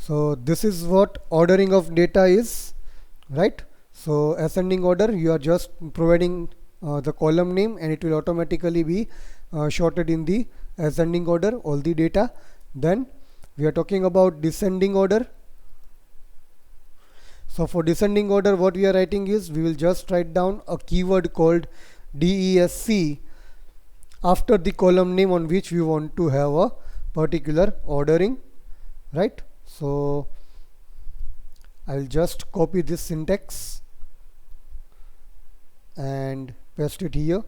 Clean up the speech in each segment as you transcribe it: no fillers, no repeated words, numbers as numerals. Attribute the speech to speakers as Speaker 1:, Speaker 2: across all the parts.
Speaker 1: So this is what ordering of data is, right? So ascending order, you are just providing the column name and it will automatically be sorted in the ascending order, all the data. Then we are talking about descending order. So for descending order, what we are writing is we will just write down a keyword called DESC after the column name on which we want to have a particular ordering, right? So I'll just copy this syntax and paste it here,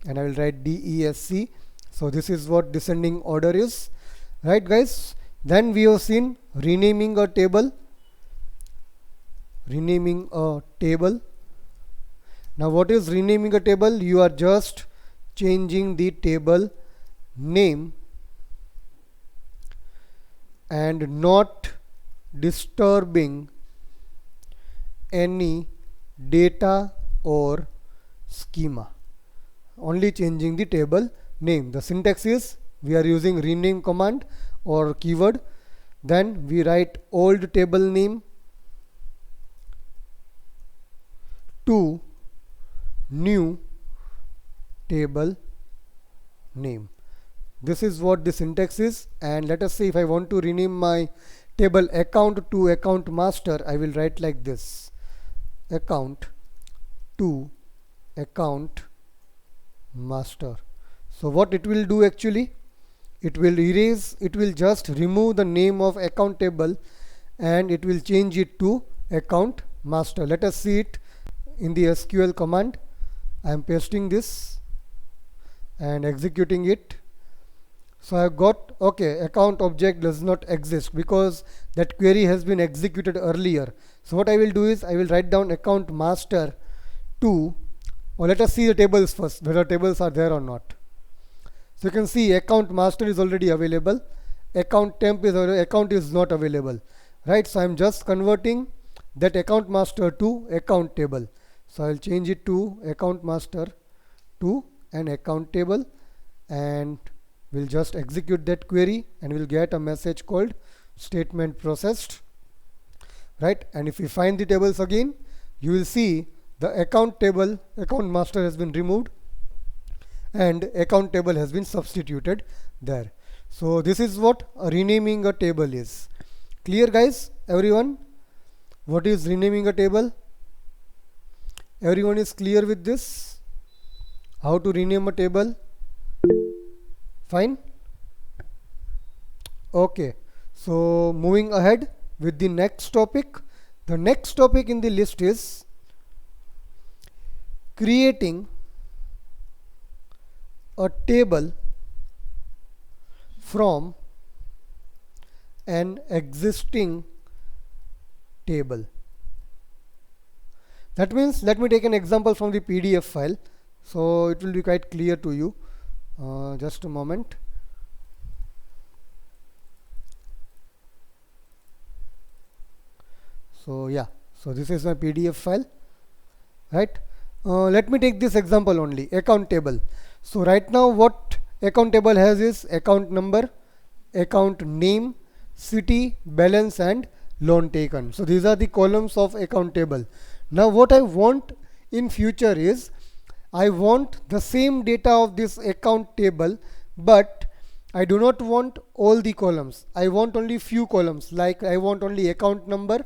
Speaker 1: and I will write DESC. So this is what descending order is, right guys? Then we have seen renaming a table. Now what is renaming a table? You are just changing the table name and not disturbing any data or schema, only changing the table name. The syntax is we are using rename command or keyword, then we write old table name to new table name. This is what the syntax is. And let us say if I want to rename my table account to account master, I will write like this: account to account master. So what it will do actually, it will just remove the name of account table and it will change it to account master. Let us see it in the SQL command. I am pasting this and executing it. So I have got, okay, account object does not exist because that query has been executed earlier. So what I will do is I will write down account master to, or let us see the tables first, whether tables are there or not. So you can see account master is already available, account temp is account is not available, right? So I am just converting that account master to account table. So I will change it to account master to an account table, and we'll just execute that query and we'll get a message called statement processed, right? And if we find the tables again, you will see the account table, account master has been removed and account table has been substituted there. So this is what renaming a table is. Clear guys, everyone? What is renaming a table? Everyone is clear with this? How to rename a table? Fine. Okay, so moving ahead with the next topic. The next topic in the list is creating a table from an existing table. That means, let me take an example from the PDF file so it will be quite clear to you. Just a moment. So yeah, so this is my PDF file, right? Let me take this example only, account table. So right now what account table has is account number, account name, city, balance and loan taken. So these are the columns of account table. Now what I want in future is I want the same data of this account table, but I do not want all the columns. I want only few columns, like I want only account number,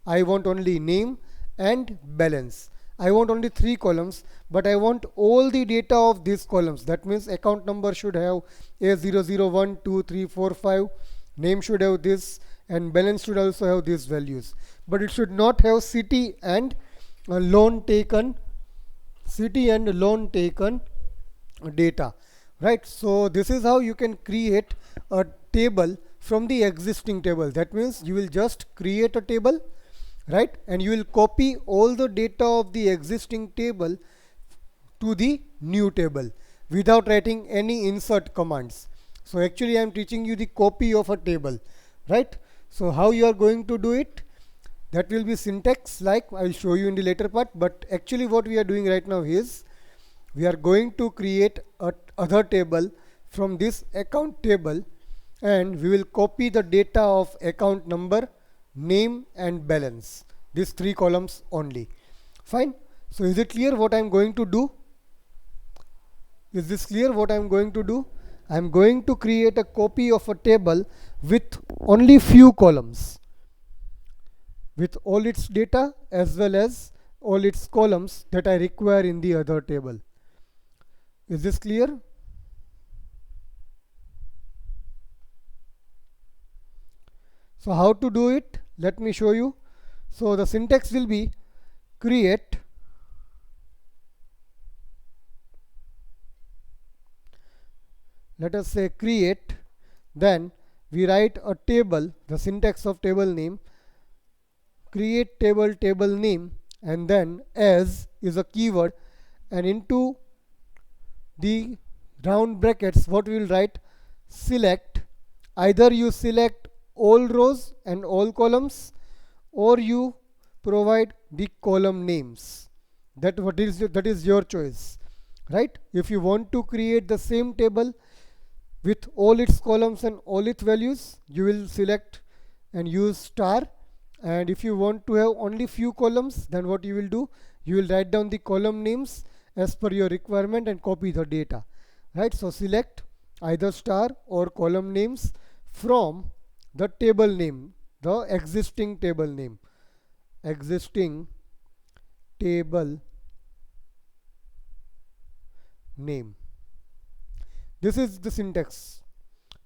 Speaker 1: I want only name and balance. I want only 3 columns, but I want all the data of these columns. That means account number should have A001, 2, 3, 4, 5. Name should have this, and balance should also have these values. But it should not have city and loan taken data, right? So this is how you can create a table from the existing table. That means you will just create a table, right? And you will copy all the data of the existing table to the new table without writing any insert commands. So actually I am teaching you the copy of a table, right? So how you are going to do it? That will be syntax, like I will show you in the later part. But actually what we are doing right now is we are going to create a other table from this account table, and we will copy the data of account number, name and balance, these three columns only. Fine. So is it clear what I am going to do? Is this clear what I am going to do? I am going to create a copy of a table with only few columns, with all its data as well as all its columns that I require in the other table. Is this clear? So how to do it? Let me show you. So the syntax will be create let us say create, then we write a table, the syntax of table name, create table, table name, and then as is a keyword, and into the round brackets what we will write, select. Either you select all rows and all columns, or you provide the column names. That is your choice, right? If you want to create the same table with all its columns and all its values, you will select and use star. And if you want to have only few columns, then what you will do, you will write down the column names as per your requirement and copy the data, right? So select either star or column names from the table name, the existing table name, existing table name. This is the syntax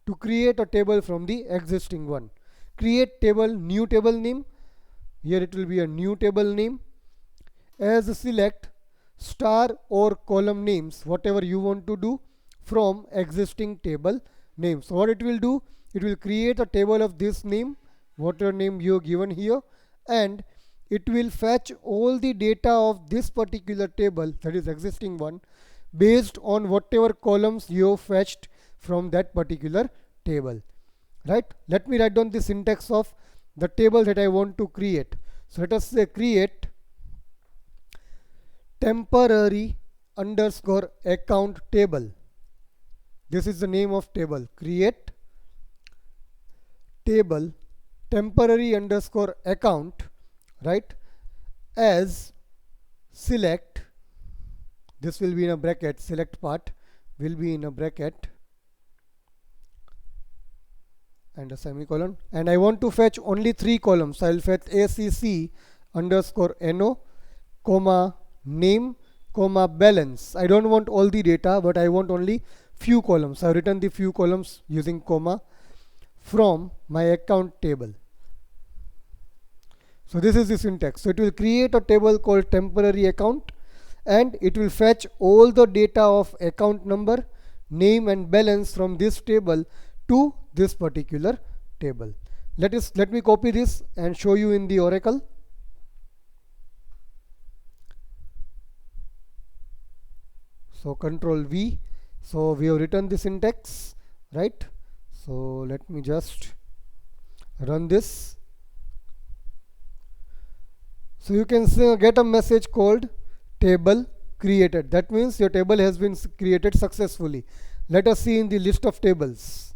Speaker 1: to create a table from the existing one. Create table, new table name. Here it will be a new table name. As select star or column names, whatever you want to do from existing table name. So what it will do, it will create a table of this name, whatever name you have given here, and it will fetch all the data of this particular table, that is existing one, based on whatever columns you have fetched from that particular table, right? Let me write down the syntax of the table that I want to create. So let us say create temporary underscore account table. This is the name of table. Create table temporary underscore account, right? As select, this will be in a bracket, select part will be in a bracket and a semicolon, and I want to fetch only three columns. I will fetch ACC underscore NO, comma name, comma balance. I don't want all the data, but I want only few columns. I have written the few columns using comma from my account table. So this is the syntax. So it will create a table called temporary account, and it will fetch all the data of account number, name and balance from this table to this particular table. Let me copy this and show you in the Oracle. So Control V. So we have written the syntax, right? So let me just run this. So you can get a message called table created. That means your table has been created successfully. Let us see in the list of tables.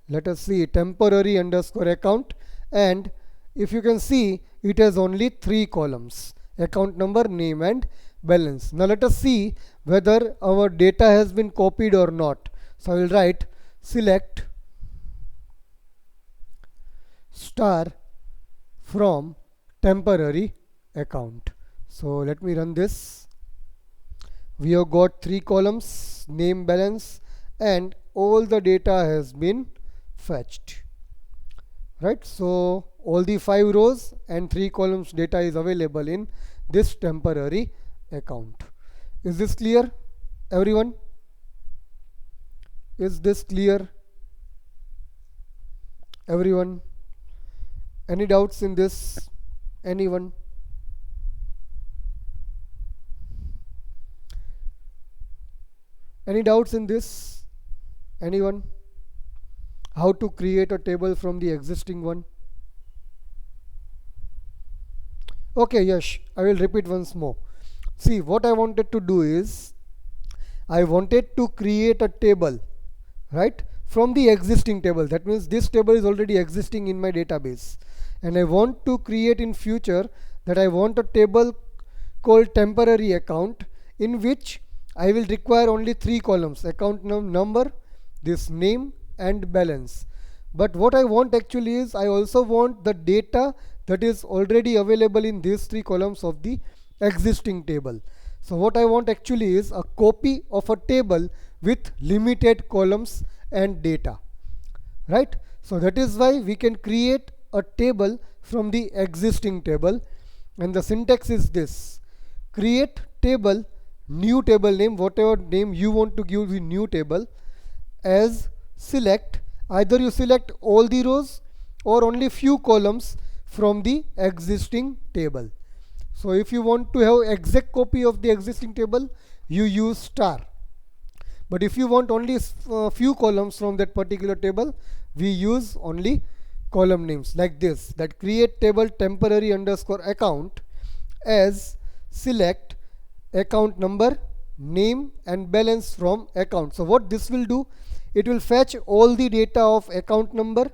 Speaker 1: Let us see temporary underscore account, and if you can see, it has only three columns: account number, name and balance. Now let us see whether our data has been copied or not. So I will write select star from temporary account. So let me run this. We have got three columns, name, balance, and all the data has been fetched, right? So all the 5 rows and 3 columns data is available in this temporary account. Is this clear, everyone? Is this clear, everyone? Any doubts in this? Anyone? Any doubts in this? Anyone? How to create a table from the existing one? Okay, yes, I will repeat once more. See, what I wanted to do is, I wanted to create a table, right, from the existing table. That means this table is already existing in my database. and I want to create in future that I want a table called temporary account, in which I will require only three columns: account number, this name and balance. But what I want actually is, I also want the data that is already available in these three columns of the existing table. So what I want actually is a copy of a table with limited columns and data, right? So that is why we can create a table from the existing table, and the syntax is this: create table, new table name, whatever name you want to give the new table, as select, either you select all the rows or only few columns from the existing table. So if you want to have exact copy of the existing table, you use star. But if you want only few columns from that particular table, we use only column names like this, that create table temporary underscore account as select account number, name and balance from account. So what this will do, it will fetch all the data of account number,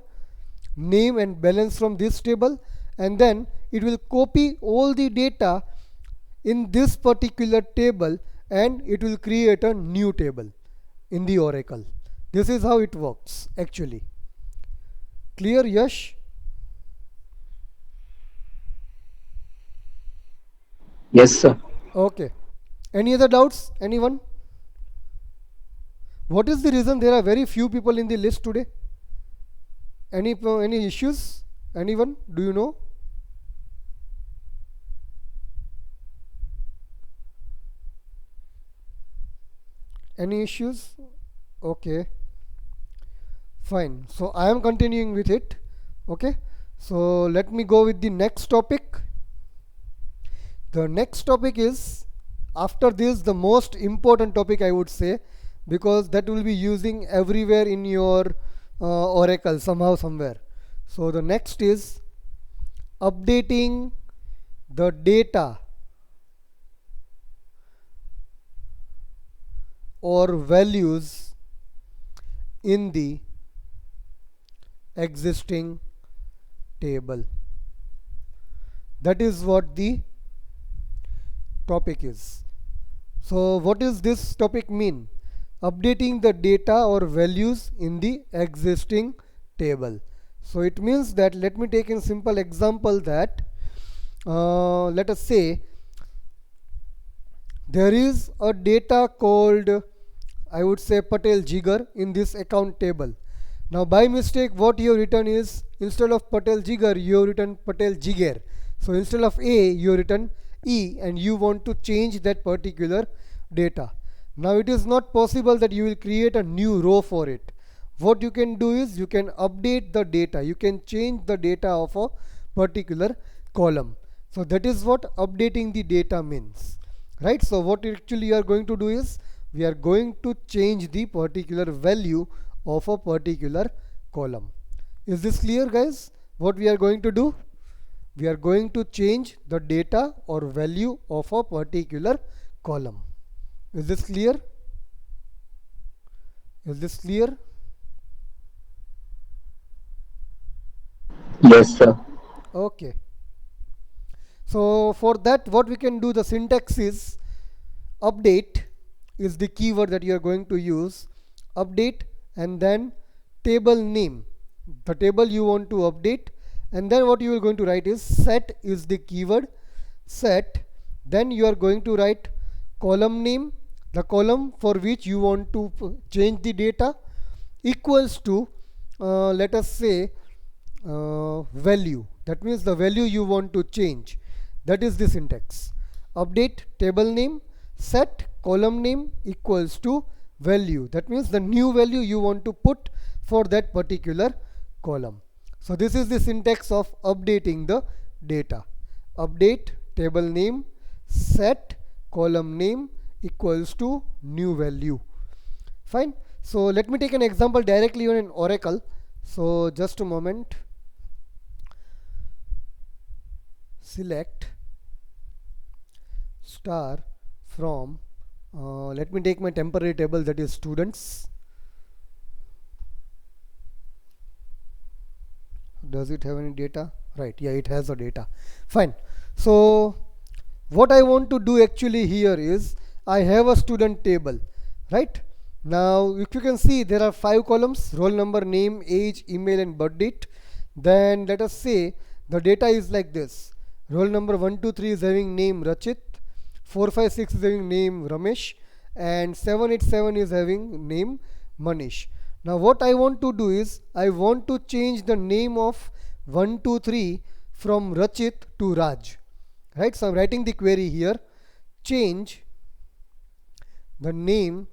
Speaker 1: name and balance from this table, and then it will copy all the data in this particular table, and it will create a new table in the Oracle. This is how it works actually. Clear, Yash?
Speaker 2: Yes, sir.
Speaker 1: Okay. Any other doubts? Anyone? What is the reason there are very few people in the list today? Any issues? Anyone? Do you know? Any issues? Okay, fine. So I am continuing with it. Okay. So let me go with the next topic. The next topic is, after this, the most important topic I would say, because that will be using everywhere in your Oracle somehow somewhere. So the next is updating the data or values in the existing table. That is what the topic is. So what does this topic mean? Updating the data or values in the existing table. So it means that, let me take a simple example, that let us say there is a data called, I would say, Patel Jigar in this account table. Now by mistake what you have written is, instead of Patel Jigar you have written Patel Jiger. So instead of A you have written E, and you want to change that particular data. Now it is not possible that you will create a new row for it. What you can do is, you can update the data, you can change the data of a particular column. So that is what updating the data means, right? So what actually you are going to do is, we are going to change the particular value of a particular column. Is this clear, guys? What we are going to do? We are going to change the data or value of a particular column. Is this clear? Is this clear?
Speaker 2: Yes, sir.
Speaker 1: Okay. So for that, what we can do, the syntax is, update is the keyword that you are going to use. Update, and then table name, the table you want to update, and then what you are going to write is, set is the keyword, set. Then you are going to write column name, the column for which you want to change the data, equals to let us say value. That means the value you want to change. That is the syntax. Update table name, set column name equals to value. That means the new value you want to put for that particular column. So this is the syntax of updating the data. Update table name, set column name equals to new value. Fine. So let me take an example directly on an Oracle. So just a moment. Select star from let me take my temporary table, that is students. Does it have any data? right? Yeah, it has the data. Fine. So what I want to do actually here is I have a student table, right? Now if you can see, there are 5 columns: roll number, name, age, email and birth date. Then let us say the data is like this: roll number 123 is having name Rachit, 456 is having name Ramesh, and 787 is having name Manish. Now what I want to do is I want to change the name of 123 from Rachit to Raj, right? So I'm writing the query here: change the name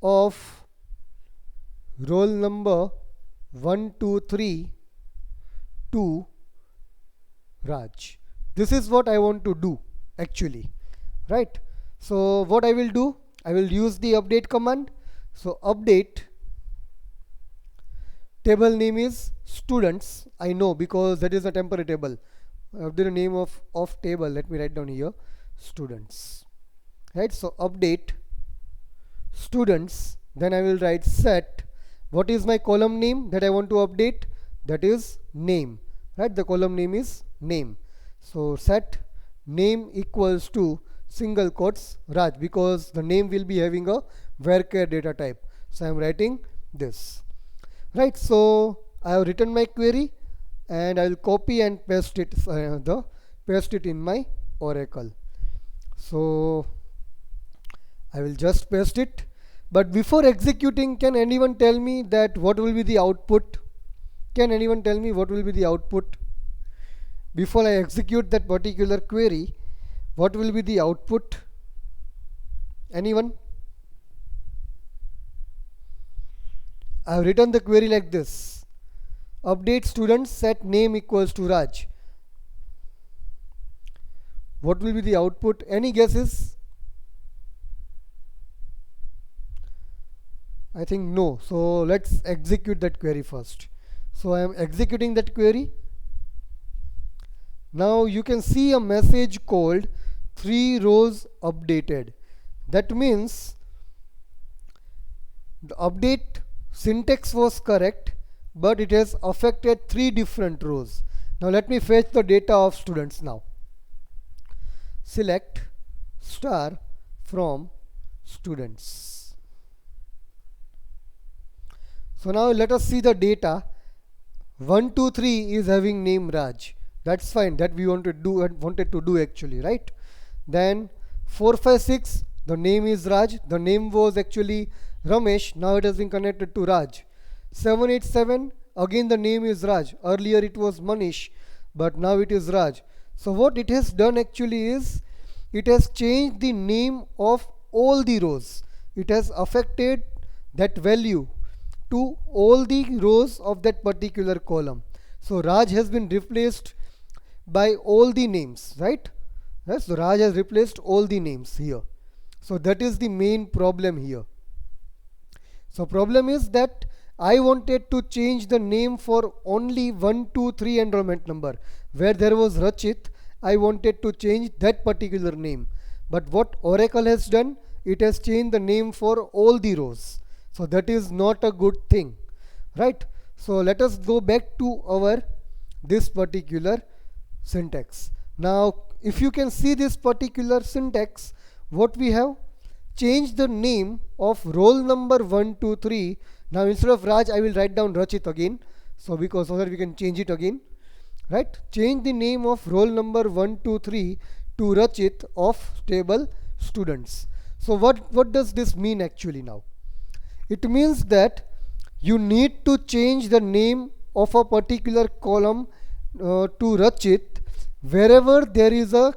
Speaker 1: of roll number 123 to Raj. This is what I want to do actually, right? So what I will do, I will use the update command. So update, table name is students, I know because that is a temporary table. Update the name of table, let me write down here, students, right? So update students, then I will write set, what is my column name that I want to update? That is name, right? The column name is name. So set name equals to single quotes Raj, because the name will be having a varchar data type. So I am writing this, right? So I have written my query and I will copy and paste it, paste it in my Oracle. So I will just paste it. But before executing, can anyone tell me that what will be the output? Can anyone tell me what will be the output? Before I execute that particular query, what will be the output? Anyone? I have written the query like this: update students, set name equals to Raj. What will be the output? Any guesses? I think no. So let's execute that query first. So I am executing that query. Now you can see a message called 3 rows updated. That means the update syntax was correct, but it has affected 3 different rows. Now let me fetch the data of students now. Select star from students. So now let us see the data. 123 is having name Raj. That's fine, that we wanted to do actually, right? Then 456, the name is Raj, the name was actually Ramesh, now it has been connected to Raj. 787, again the name is Raj, earlier it was Manish, but now it is Raj. So what it has done actually is it has changed the name of all the rows. It has affected that value to all the rows of that particular column. So Raj has been replaced by all the names, right? Yes, so Raj has replaced all the names here. So that is the main problem here. So problem is that I wanted to change the name for only 1, 2, 3 enrollment number. Where there was Rachit, I wanted to change that particular name. But what Oracle has done, it has changed the name for all the rows. So that is not a good thing, right? So let us go back to our this particular syntax. Now if you can see this particular syntax, what we have, changed the name of roll number 123. Now instead of Raj, I will write down Rachit again, so that we can change it again, right? Change the name of roll number 123 to Rachit of table students. So what does this mean actually now? It means that you need to change the name of a particular column to Rachit wherever there is a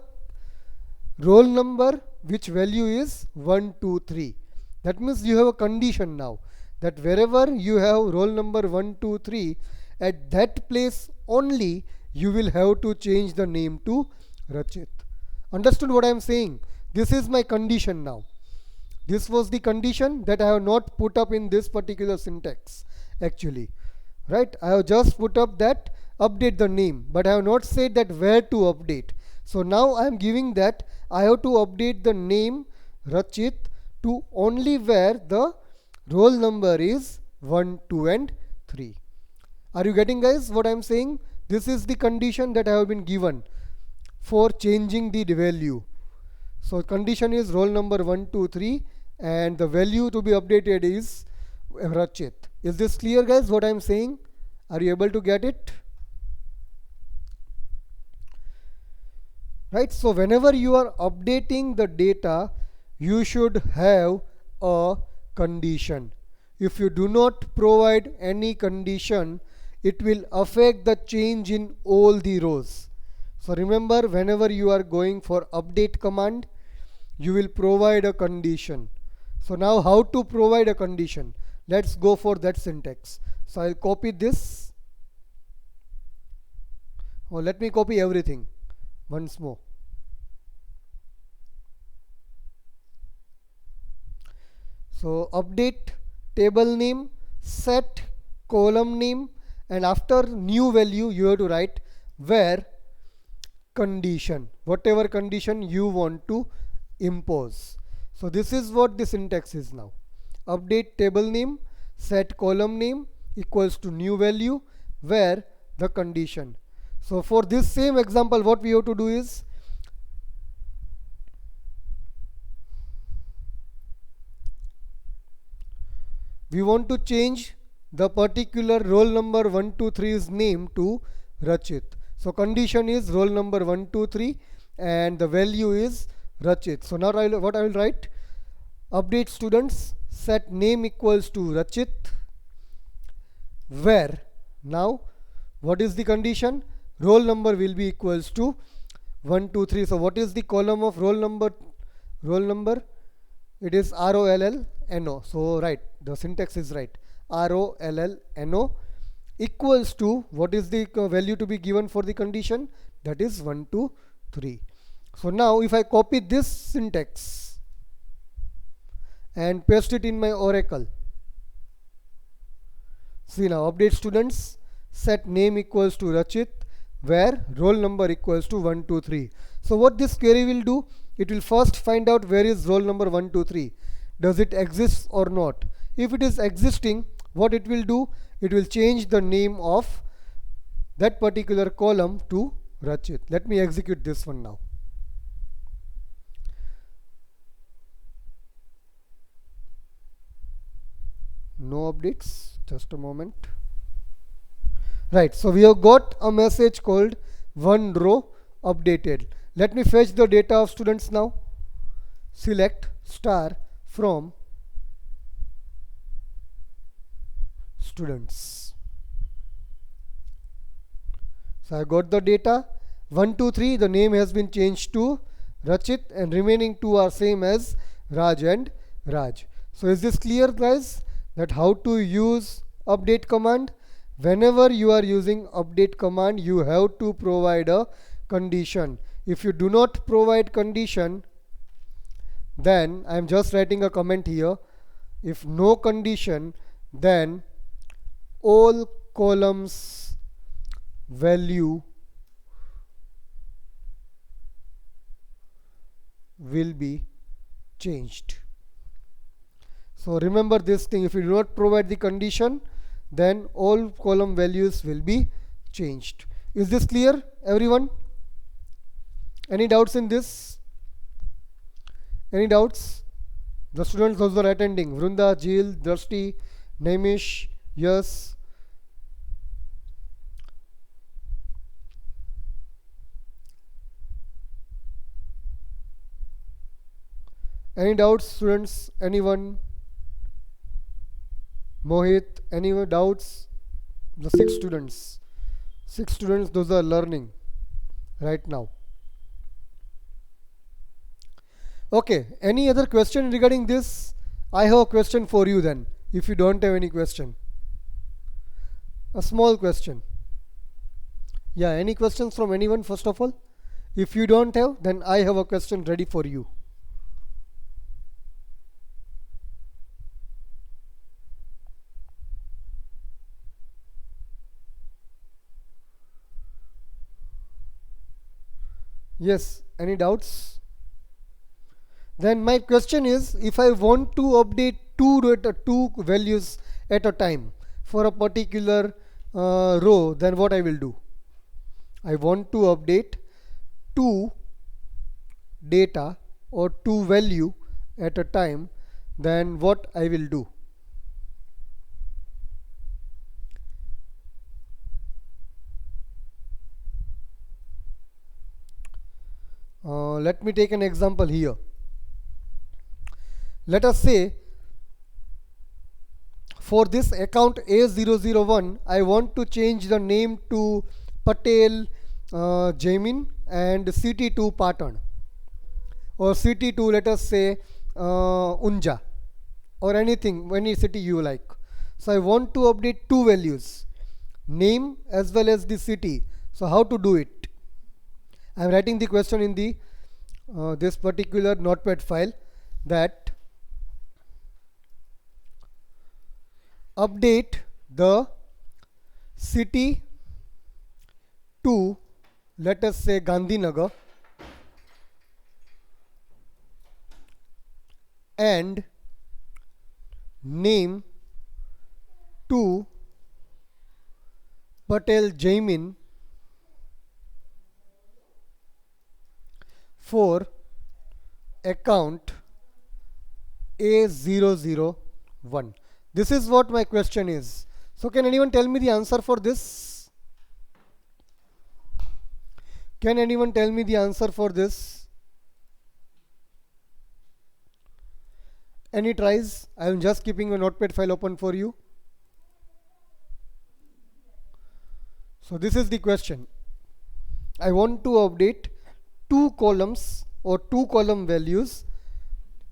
Speaker 1: roll number which value is 1, 2, 3. That means you have a condition now, that wherever you have roll number 1, 2, 3, at that place only you will have to change the name to Rachit. Understood what I am saying? This is my condition now. This was the condition that I have not put up in this particular syntax actually, right? I have just put up that update the name, but I have not said that where to update. So now I am giving that I have to update the name Rachit to only where the roll number is 1, 2 and 3. Are you getting, guys, what I am saying? This is the condition that I have been given for changing the value. So condition is roll number 1, 2, 3 and the value to be updated is Rachit. Is this clear, guys, what I am saying? Are you able to get it? Right, so whenever you are updating the data, you should have a condition. If you do not provide any condition, it will affect the change in all the rows. So remember, whenever you are going for update command, you will provide a condition. So now how to provide a condition? Let's go for that syntax. So I'll copy this. Oh, let me copy everything once more. So update table name, set column name, and after new value you have to write where condition, whatever condition you want to impose. So this is what the syntax is now. Update table name, set column name equals to new value where the condition. So for this same example, what we have to do is we want to change the particular roll number 1, 2, 3's name to Rachit. So condition is roll number 1, 2, 3 and the value is Rachit. So now what I will write, update students, set name equals to Rachit where now what is the condition? Roll number will be equals to 1, 2, 3. So what is the column of roll number? Roll number, it is ROLLNO. So right, the syntax is right. ROLLNO equals to what is the value to be given for the condition? That is 1, 2, 3. So now if I copy this syntax and paste it in my Oracle, see now, update students, set name equals to Rachit where roll number equals to 1, 2, 3. So what this query will do, it will first find out where is roll number 1, 2, 3. Does it exist or not? If it is existing, what it will do, it will change the name of that particular column to Rachit. Let me execute this one now. No updates, just a moment. Right, so we have got a message called one row updated. Let me fetch the data of students now. Select star from students. So I got the data 1, 2, 3. The name has been changed to Rachit and remaining two are same as Raj and Raj. So is this clear, guys, that how to use update command? Whenever you are using update command, you have to provide a condition. If you do not provide condition, then I am just writing a comment here. If no condition, then all columns value will be changed. So remember this thing, if you do not provide the condition, then all column values will be changed. Is this clear, everyone? Any doubts in this? Any doubts? The students those who are attending, Vrunda, Jil, Drashti, Naimish, yes. Any doubts, students? Anyone? Mohit, any doubts? The 6 students. 6 students, those are learning right now. Okay, any other question regarding this? I have a question for you then, if you don't have any question. A small question. Yeah, any questions from anyone first of all? If you don't have, then I have a question ready for you. Yes, any doubts? Then my question is, if I want to update two values at a time for a particular row, then what I will do? I want to update two data or two value at a time, then what I will do? Let me take an example here. Let us say for this account A001, I want to change the name to Patel Jamin and CT2 Patan, or CT2, let us say Unja, or anything, any city you like. So I want to update two values, name as well as the city. So how to do it? I am writing the question in the this particular notepad file, that update the city to, let us say, Gandhinagar, and name to Patel Jaimin for account A001. This is what my question is. So can anyone tell me the answer for this? Can anyone tell me the answer for this? Any tries? I am just keeping a notepad file open for you. So this is the question. I want to update two columns or two column values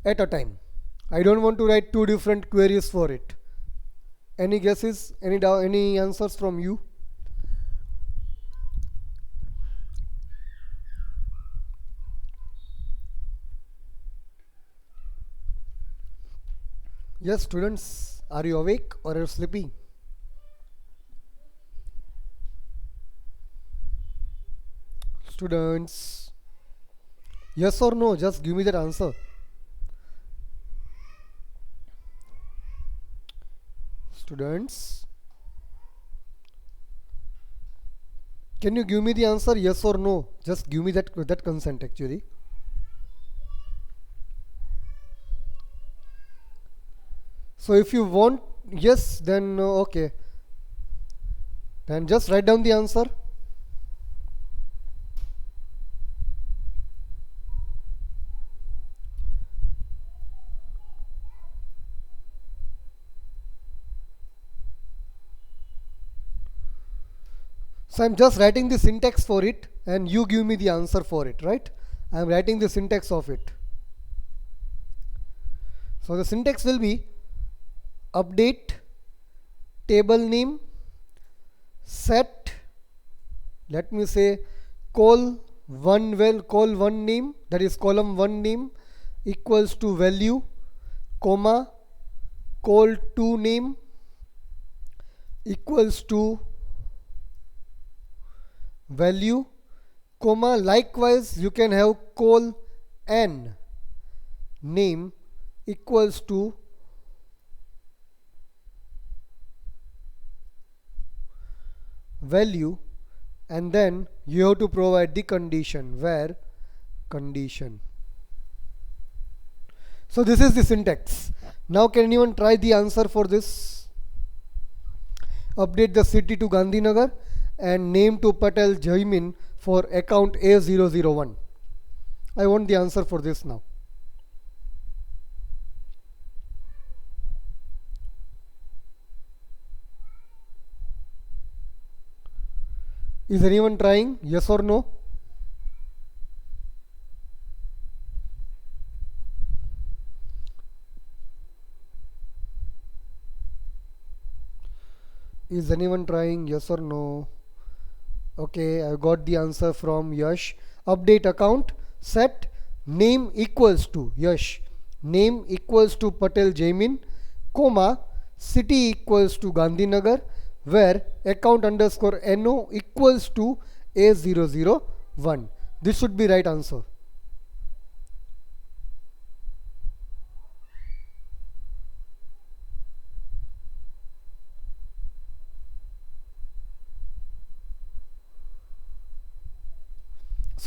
Speaker 1: at a time. I don't want to write two different queries for it. Any guesses? Any answers from you? Yes, students, are you awake or are you sleeping? Students, yes or no? Just give me that answer. Students, can you give me the answer, yes or no? Just give me that consent actually. So if you want yes, then okay. Then just write down the answer. So I'm just writing the syntax for it and you give me the answer for it, right? I'm writing the syntax of it. So the syntax will be update table name set, let me say, call one name, that is column one name, equals to value, comma, call two name equals to value, comma, likewise you can have call n name equals to value, and then you have to provide the condition, where condition. So this is the syntax. Now can anyone try the answer for this? Update the city to Gandhinagar and name to Patel Jaimin for account A001. I want the answer for this now. Is anyone trying? Yes or no? Is anyone trying? Yes or no? Okay, I got the answer from Yash. Update account set name equals to Yash. Name equals to Patel Jaimin, comma, city equals to Gandhinagar, where account underscore NO equals to A001. This should be right answer.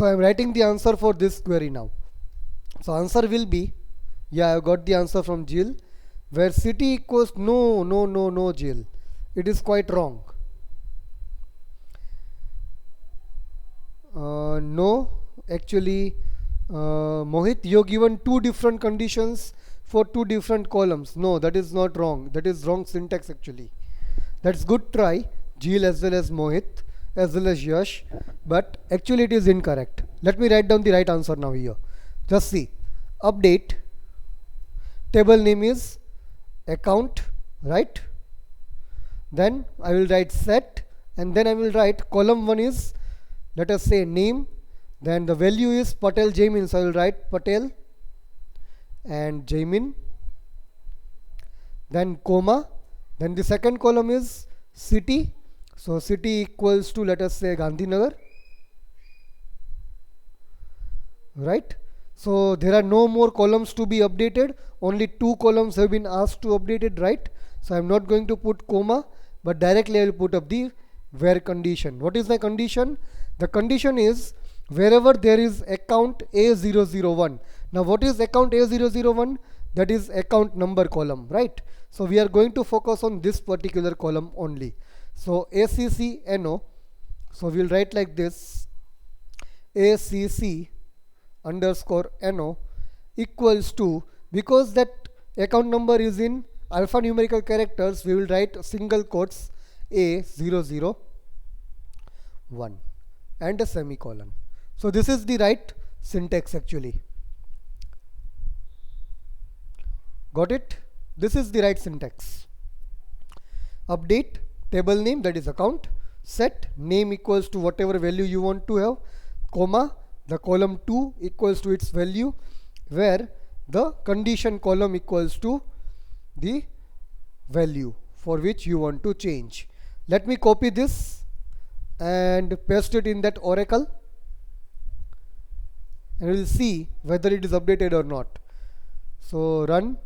Speaker 1: So I am writing the answer for this query now. So answer will be, yeah, I got the answer from Jill, where city equals, no, Jill. It is quite wrong. No, actually, Mohit, you given two different conditions for two different columns. No, that is not wrong. That is wrong syntax actually. That's good try, Jill as well as Mohit as well as Yash, but actually it is incorrect. Let me write down the right answer now here. Just see. Update. Table name is account, right? Then I will write set, and then I will write column 1 is, let us say, name. Then the value is Patel Jamin, so I will write Patel and Jamin. Then comma. Then the second column is city. So city equals to, let us say, Gandhinagar, right? So there are no more columns to be updated. Only two columns have been asked to update it, right? So I'm not going to put comma, but directly I will put up the where condition. What is the condition? The condition is wherever there is account A001. Now what is account A001? That is account number column, right? So we are going to focus on this particular column only. So ACCNO, so we'll write like this, ACC underscore NO equals to, because that account number is in alphanumerical characters, we will write single quotes A001 and a semicolon. So this is the right syntax actually. Got it? This is the right syntax. Update table name, that is account, set name equals to whatever value you want to have, comma, the column 2 equals to its value, where the condition column equals to the value for which you want to change. Let me copy this and paste it in that Oracle, and we will see whether it is updated or not. So run.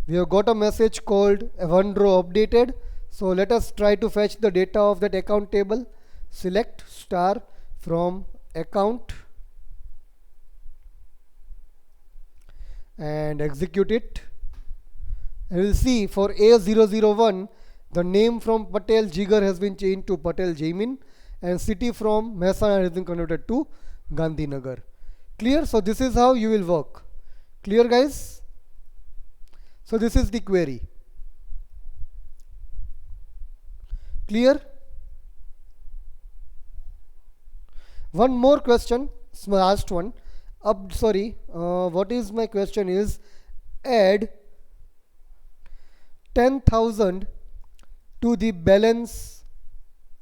Speaker 1: We have got a message called one row updated. So let us try to fetch the data of that account table. Select star from account and execute it. And we will see for A001, the name from Patel Jigar has been changed to Patel Jamin, and city from Mehsana has been converted to Gandhinagar. Clear? So this is how you will work. Clear, guys? So this is the query. Clear? One more question, last one. What is my question is, add 10,000 to the balance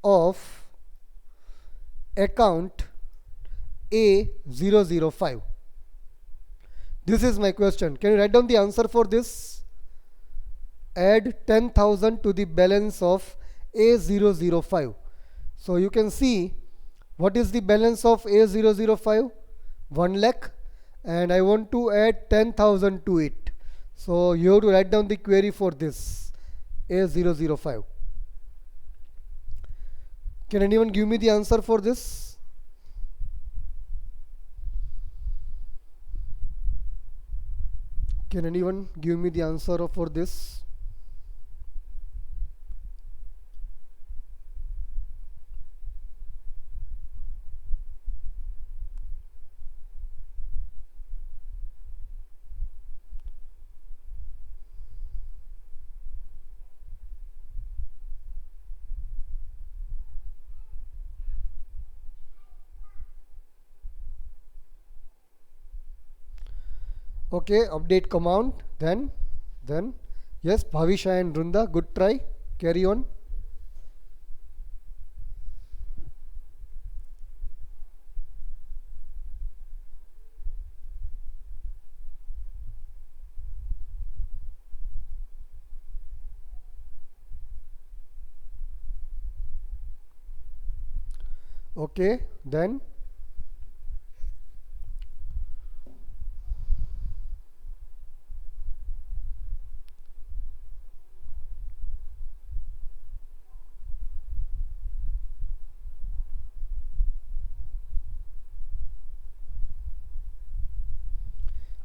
Speaker 1: of account A005. This is my question. Can you write down the answer for this? Add 10,000 to the balance of A005. So you can see what is the balance of A005? 1 lakh, and I want to add 10,000 to it. So you have to write down the query for this A005. Can anyone give me the answer for this? Can anyone give me the answer for this? Okay, update command. Then yes, Bhavisha and Runda, good try. Carry on. Okay, then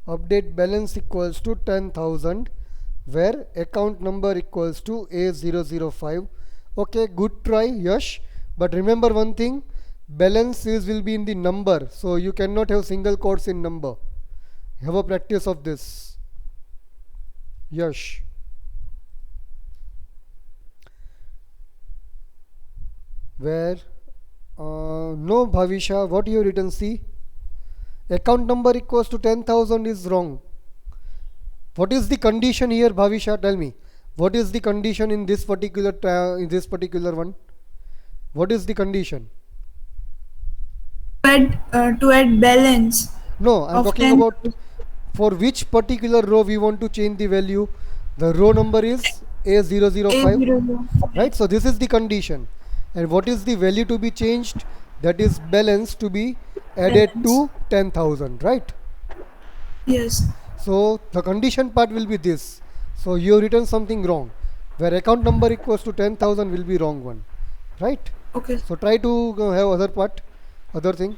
Speaker 1: update balance equals to 10,000 where account number equals to A005. Okay, good try, Yash. But remember one thing, balance is will be in the number, so you cannot have single quotes in number. Have a practice of this, Yash. Where no, Bhavisha, what you written? See, account number equals to 10,000 is wrong. What is the condition here, Bhavisha? Tell me. What is the condition in this particular one? What is the condition?
Speaker 2: To add balance
Speaker 1: No, I'm
Speaker 2: of
Speaker 1: talking
Speaker 2: 10
Speaker 1: about for which particular row we want to change the value. The row number is A005,
Speaker 2: A005
Speaker 1: right? So this is the condition. And what is the value to be changed? That is balance to be added
Speaker 2: balance.
Speaker 1: to 10,000, right?
Speaker 2: Yes.
Speaker 1: So the condition part will be this. So you have written something wrong. Where account number equals to 10,000 will be wrong one, right?
Speaker 2: Okay.
Speaker 1: So try to have other part, other thing,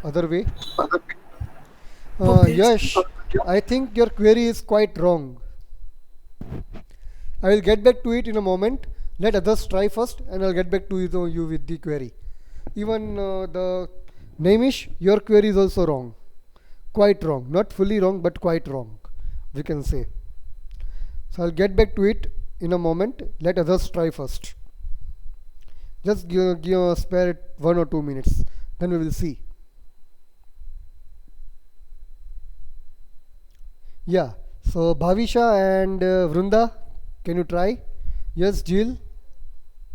Speaker 1: other way.
Speaker 2: Okay.
Speaker 1: Yash, I think your query is quite wrong. I will get back to it in a moment. Let others try first and I'll get back to you with the query. Even the Namish, your query is also wrong. Quite wrong. Not fully wrong, but quite wrong, we can say. So I'll get back to it in a moment. Let others try first. Just spare it 1 or 2 minutes. Then we will see. Yeah. So Bhavisha and Vrunda, can you try? Yes, Jill.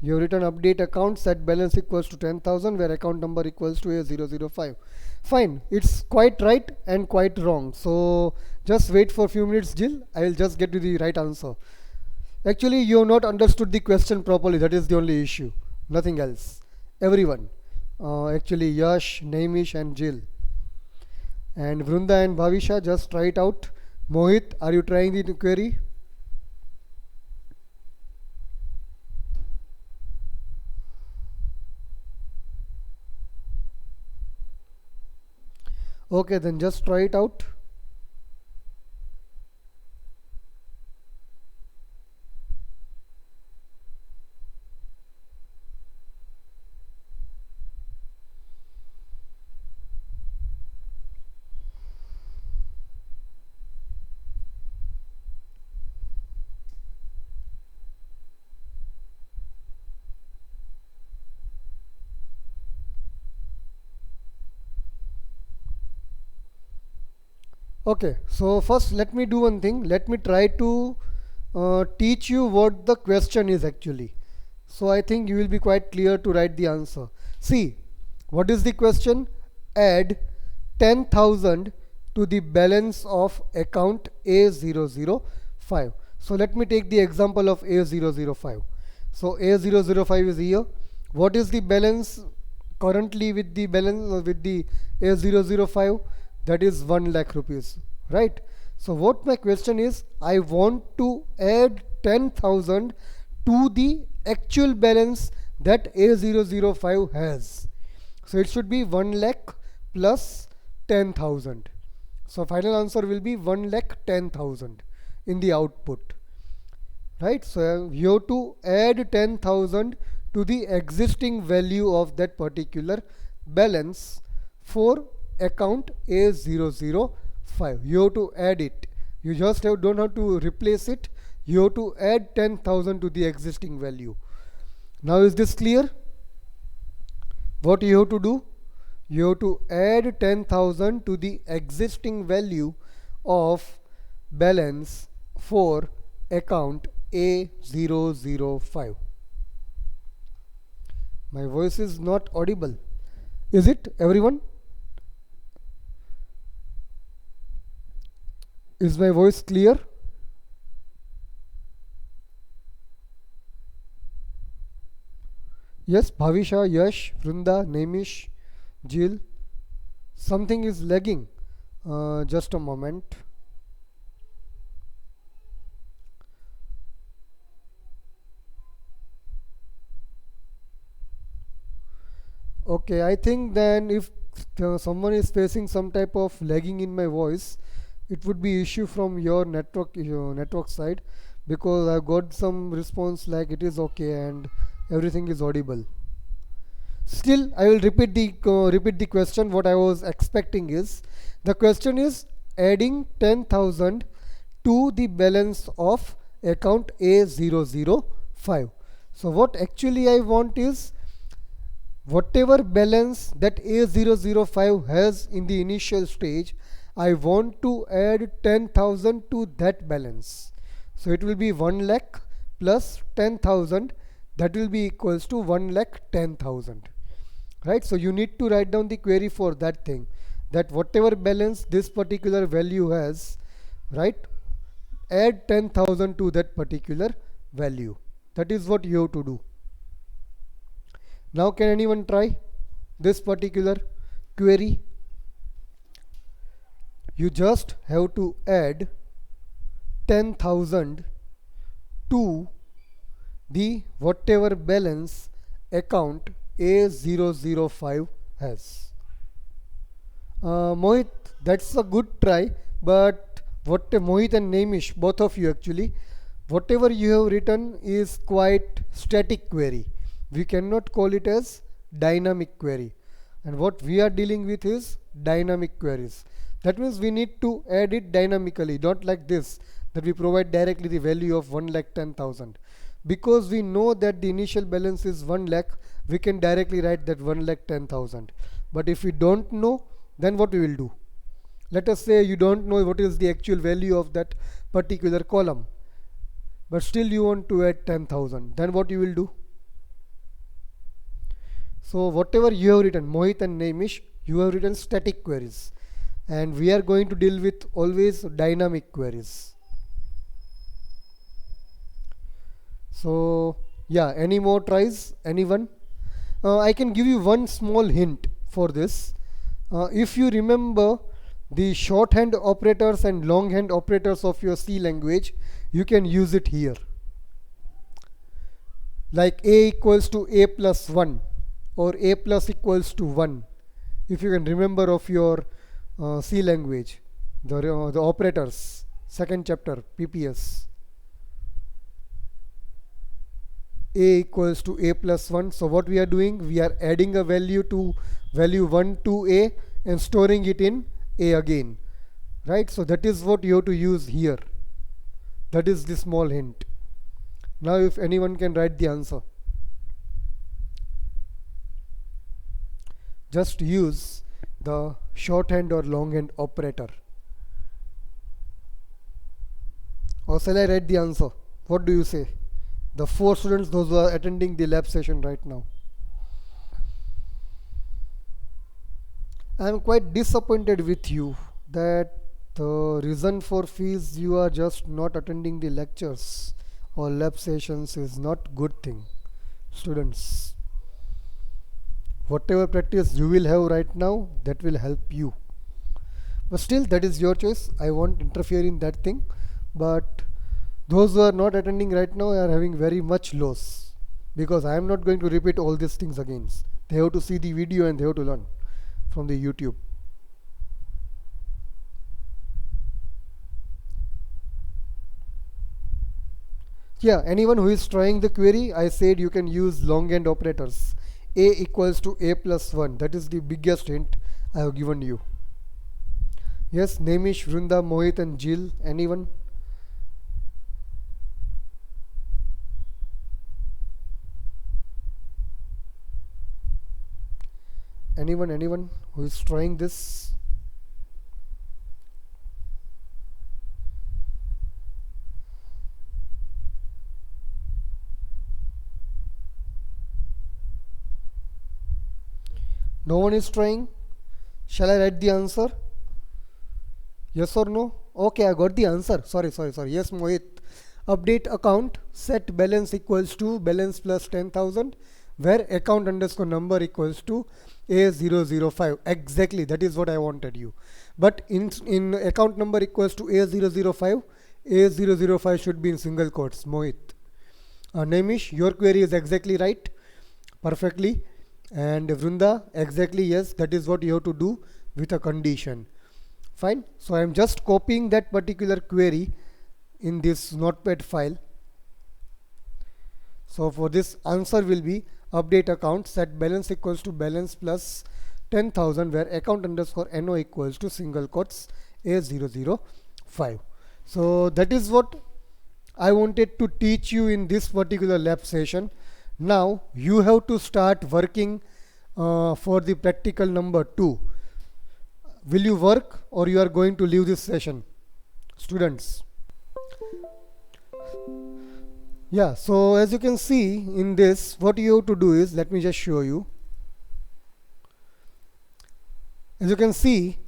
Speaker 1: You have written update account set balance equals to 10,000 where account number equals to A005. Fine, it's quite right and quite wrong. So just wait for a few minutes, Jill. I will just get to the right answer. Actually, you have not understood the question properly. That is the only issue. Nothing else. Everyone. Actually, Yash, Naimish and Jill. And Vrunda and Bhavisha, just try it out. Mohit, are you trying the query? Okay, then just try it out. Okay, so first let me do one thing. Let me try to teach you what the question is actually. So I think you will be quite clear to write the answer. See, what is the question? Add 10,000 to the balance of account A005. So let me take the example of A005. So A005 is here. What is the balance currently with the balance with the A005? That is 1 lakh rupees, right? So what my question is, I want to add 10,000 to the actual balance that A005 has. So it should be 1 lakh plus 10,000. So final answer will be 1 lakh 10,000 in the output, right? So you have to add 10,000 to the existing value of that particular balance for account A005. You have to add it. You just don't have to replace it. You have to add 10,000 to the existing value. Now is this clear? What you have to do? You have to add 10,000 to the existing value of balance for account A005. My voice is not audible. Is it, everyone? Is my voice clear? Yes, Bhavisha, Yash, Vrunda, Nemish, Jill. Something is lagging. Just a moment. Okay, I think then if someone is facing some type of lagging in my voice, it would be issue from your network side, because I got some response like it is okay and everything is audible. Still, I will repeat the question. What I was expecting is, the question is adding 10,000 to the balance of account A005. So what actually I want is, whatever balance that A005 has in the initial stage, I want to add 10,000 to that balance. So it will be 1 lakh plus 10,000, that will be equals to 1 lakh 10,000. Right? So you need to write down the query for that thing, that whatever balance this particular value has, right, add 10,000 to that particular value. That is what you have to do. Now can anyone try this particular query? You just have to add 10,000 to the whatever balance account A005 has. Mohit, that's a good try, but what Mohit and Naimish, both of you actually, whatever you have written is quite static query. We cannot call it as dynamic query, and what we are dealing with is dynamic queries. That means we need to add it dynamically, not like this, that we provide directly the value of 1 lakh 10,000. Because we know that the initial balance is 1 lakh, we can directly write that 1 lakh 10,000. But if we don't know, then what we will do? Let us say you don't know what is the actual value of that particular column, but still you want to add 10,000. Then what you will do? So whatever you have written, Mohit and Naimish, you have written static queries, and we are going to deal with always dynamic queries. So yeah, any more tries? Anyone? I can give you one small hint for this. If you remember the shorthand operators and longhand operators of your C language, you can use it here. Like A equals to A plus 1, or A plus equals to 1. If you can remember of your C language, the operators, second chapter, PPS. A equals to A plus 1. So what we are doing, we are adding a value to value 1 to A and storing it in A again. Right? So that is what you have to use here. That is the small hint. Now if anyone can write the answer. Just use the shorthand or longhand operator. Or shall I write the answer? What do you say? The 4 students, those who are attending the lab session right now. I am quite disappointed with you that the reason for fees you are just not attending the lectures or lab sessions is not good thing. Students, whatever practice you will have right now, that will help you. But still, that is your choice. I won't interfere in that thing. But those who are not attending right now are having very much loss, because I am not going to repeat all these things again. They have to see the video and they have to learn from the YouTube. Yeah, anyone who is trying the query, I said you can use longhand operators. A equals to A plus 1. That is the biggest hint I have given you. Yes, Naimish, Vrunda, Mohit and Jill. Anyone? Anyone who is trying this? No one is trying? Shall I write the answer? Yes or no? Okay, I got the answer. Sorry. Yes, Mohit. Update account, set balance equals to balance plus 10,000, where account underscore number equals to A005. Exactly, that is what I wanted you. But in account number equals to A005, A005 should be in single quotes, Mohit. Naimish, your query is exactly right. Perfectly. And Vrunda, exactly yes, that is what you have to do with a condition. Fine. So I am just copying that particular query in this notepad file. So for this, answer will be update account set balance equals to balance plus 10,000, where account underscore NO equals to single quotes A005. So that is what I wanted to teach you in this particular lab session. Now you have to start working for the practical number 2. Will you work, or you are going to leave this session, students? Yeah, so as you can see in this, what you have to do is, let me just show you. As you can see,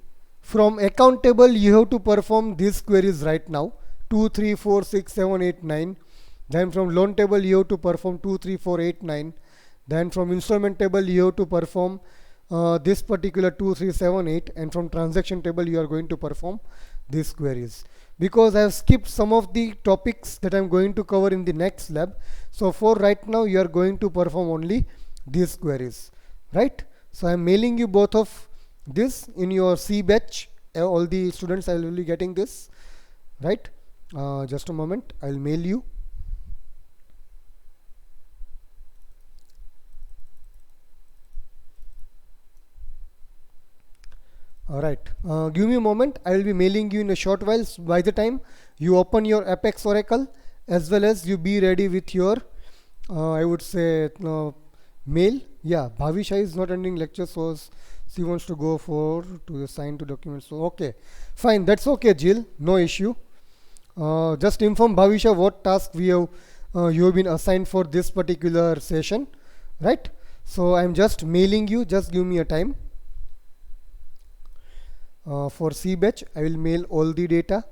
Speaker 1: from account table you have to perform these queries right now: 2 3 4 6 7 8 9. Then from loan table you have to perform 2 3 4 8 9. Then from installment table you have to perform this particular 2 3 7 8, and from transaction table you are going to perform these queries. Because I have skipped some of the topics that I am going to cover in the next lab, so for right now you are going to perform only these queries, right? So I am mailing you both of this in your C batch. All the students, I will be getting this, right? Just a moment, I will mail you. Alright, give me a moment. I will be mailing you in a short while. So by the time you open your Apex Oracle, as well as you be ready with your I would say mail. Yeah, Bhavisha is not ending lecture, so she wants to go for to assign to documents. So okay, fine, that's okay, Jill, no issue. Just inform Bhavisha what task we have you have been assigned for this particular session, right? So I'm just mailing you. Just give me a time. For C batch, I will mail all the data.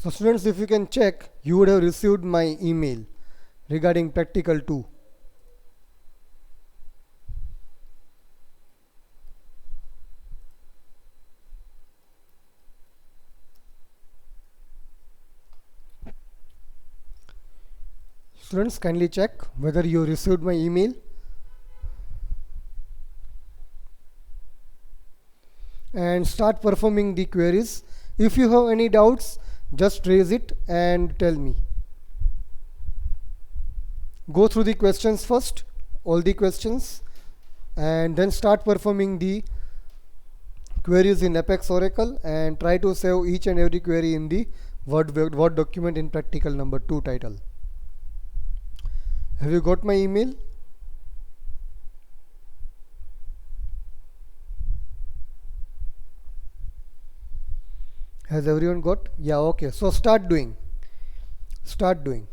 Speaker 1: So students, if you can check, you would have received my email regarding practical 2. Students, kindly check whether you received my email. And start performing the queries. If you have any doubts, just raise it and tell me. Go through the questions first, all the questions, and then start performing the queries in Apex Oracle, and try to save each and every query in the Word document in practical number 2 title. Have you got my email? Has everyone got? Yeah, okay. So start doing. Start doing.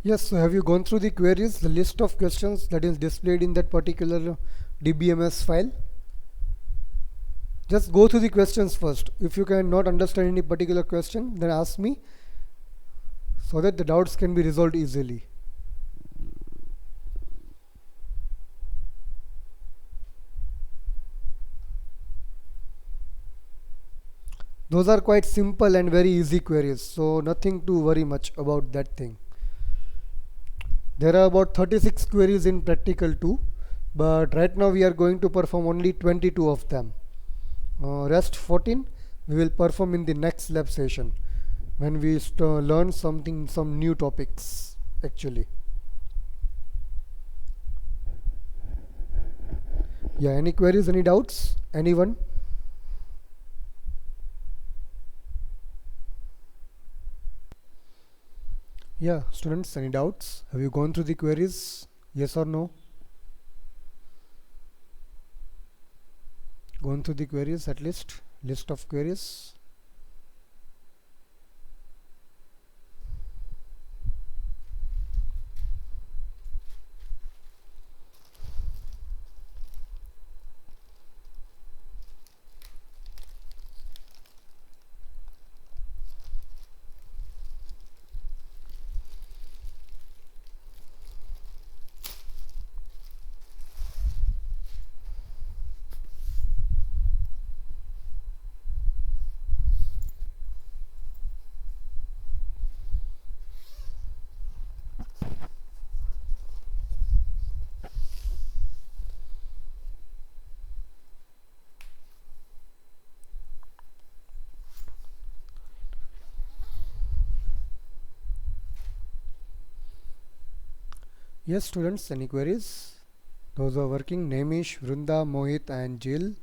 Speaker 1: Yes, so have you gone through the queries, the list of questions that is displayed in that particular DBMS file? Just go through the questions first. If you cannot understand any particular question, then ask me so that the doubts can be resolved easily. Those are quite simple and very easy queries, so nothing to worry much about that thing. There are about 36 queries in practical 2, but right now we are going to perform only 22 of them. Rest 14 we will perform in the next lab session when we learn some new topics actually. Yeah, any queries, any doubts, anyone? Yeah, students, any doubts? Have you gone through the queries? Yes or no? Gone through the queries at least? List of queries? Yes, students, any queries? Those who are working, Nemish, Vrunda, Mohit and Jill.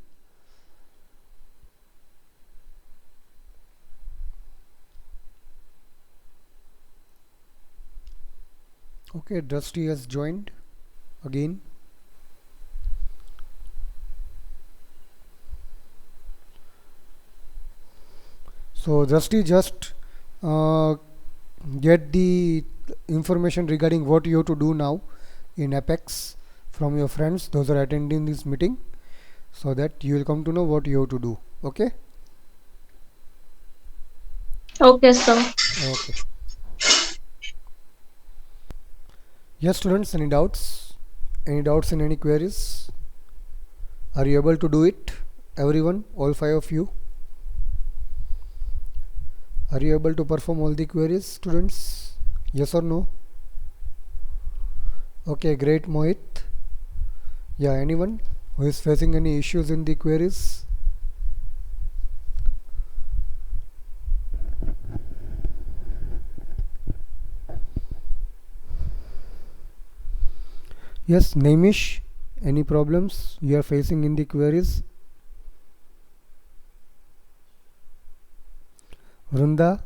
Speaker 1: Okay, Drusty has joined again. So Drusty, just get the information regarding what you have to do now in Apex from your friends, those are attending this meeting, so that you will come to know what you have to do. Okay?
Speaker 3: Okay, sir.
Speaker 1: Okay. Yes, students, any doubts? Any doubts in any queries? Are you able to do it? Everyone, all 5 of you? Are you able to perform all the queries, students? Yes or no? Okay, great, Mohit. Yeah, anyone who is facing any issues in the queries? Yes, Naimish, any problems you are facing in the queries? Vrunda?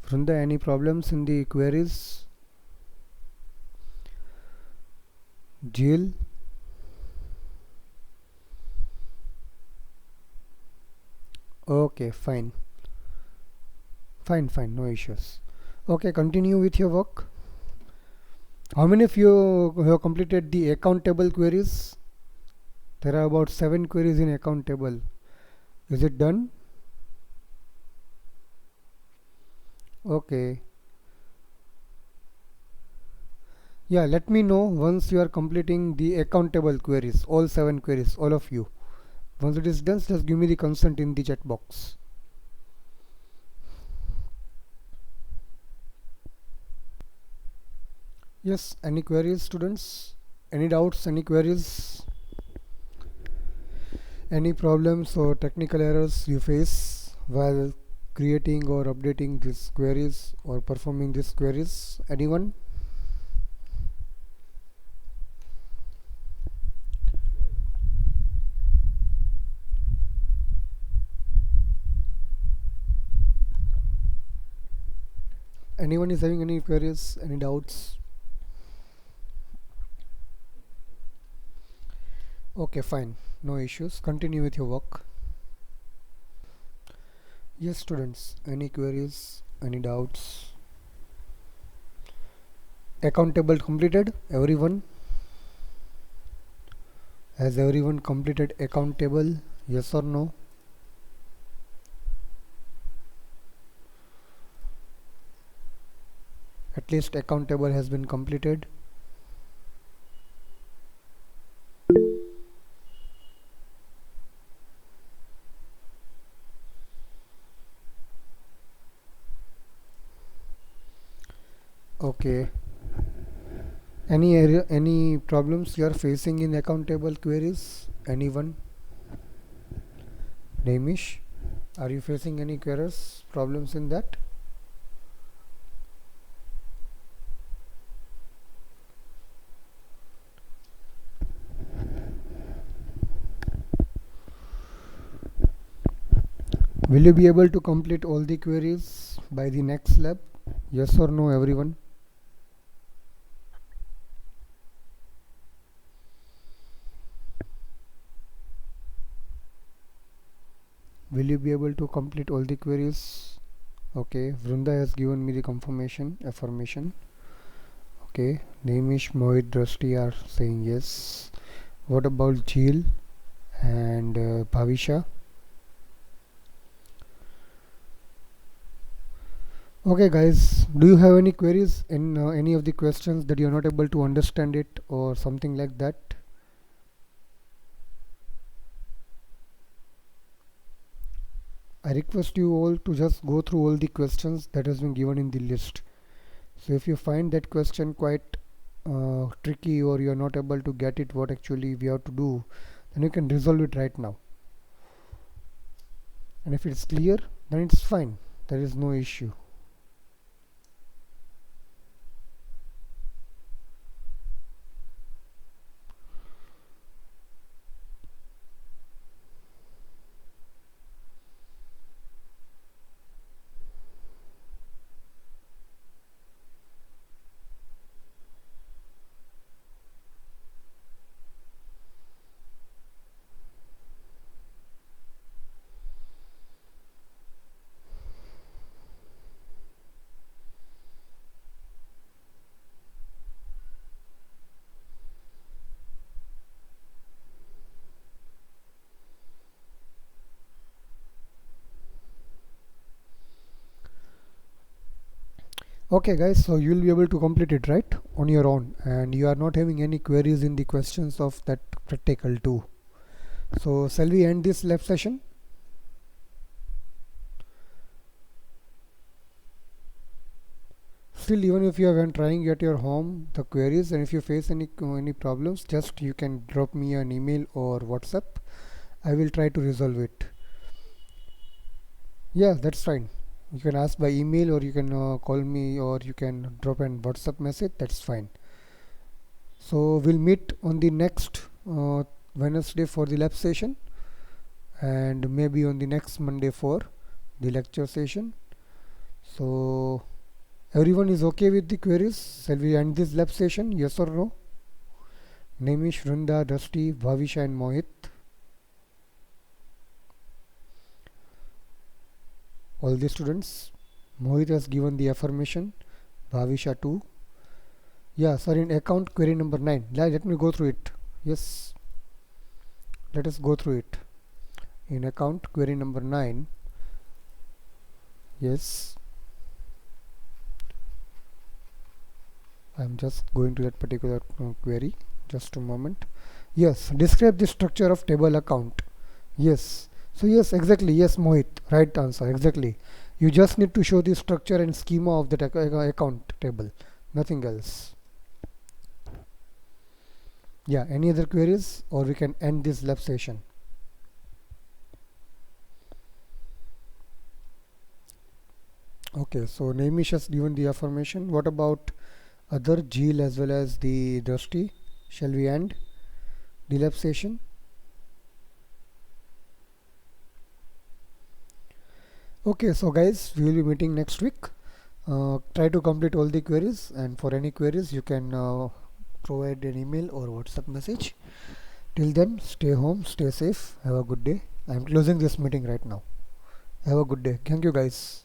Speaker 1: Vrunda, any problems in the queries? Jill? Okay, fine. Fine, no issues. Okay, continue with your work. How many of you have completed the account table queries? There are about 7 queries in account table. Is it done? Okay. Yeah, let me know once you are completing the account table queries, all 7 queries, all of you. Once it is done, just give me the consent in the chat box. Yes, any queries, students? Any doubts, any queries? Any problems or technical errors you face while creating or updating these queries or performing these queries? Anyone? Anyone is having any queries, any doubts? Okay, fine, no issues. Continue with your work. Yes, students, any queries, any doubts? account table completed, everyone? Has everyone completed account table? Yes or no? At least account table has been completed. Okay. Any area, any problems you are facing in account table queries? Anyone? Namish, are you facing any queries, problems in that? Will you be able to complete all the queries by the next lab? Yes or no, everyone? Will you be able to complete all the queries? Okay, Vrunda has given me the confirmation, affirmation. Okay, Namish, Mohit, Drashti are saying yes. What about Jeel and Bhavisha? Okay guys, do you have any queries in any of the questions that you're not able to understand it or something like that? I request you all to just go through all the questions that has been given in the list. So if you find that question quite tricky or you're not able to get it what actually we have to do, then you can resolve it right now. And if it's clear, then it's fine. There is no issue. Okay guys, so you will be able to complete it right on your own and you are not having any queries in the questions of that practical too. So shall we end this lab session? Still, even if you are when trying at your home the queries, and if you face any problems, just you can drop me an email or WhatsApp. I will try to resolve it. Yeah, that's fine. You can ask by email or you can call me or you can drop an WhatsApp message. That's fine. So we'll meet on the next Wednesday for the lab session and maybe on the next Monday for the lecture session. So everyone is okay with the queries? Shall we end this lab session? Yes or no? Namish, Vrunda, Dusty, Bhavisha and Mohit. All the students. Mohit has given the affirmation. Bhavisha too. Yeah, sir, in account query number 9. Let me go through it. Yes. Let us go through it. In account query number 9. Yes. I'm just going to that particular query. Just a moment. Yes. Describe the structure of table account. Yes. So yes, exactly. Yes, Mohit. Right answer. Exactly. You just need to show the structure and schema of that account table. Nothing else. Yeah, any other queries or we can end this lab session. Okay, so Namish has given the affirmation. What about other Jeel as well as the Drashti? Shall we end the lab session? Okay, so guys, we will be meeting next week. Try to complete all the queries, and for any queries you can provide an email or WhatsApp message. Till then, stay home, stay safe, have a good day. I am closing this meeting right now. Have a good day. Thank you guys.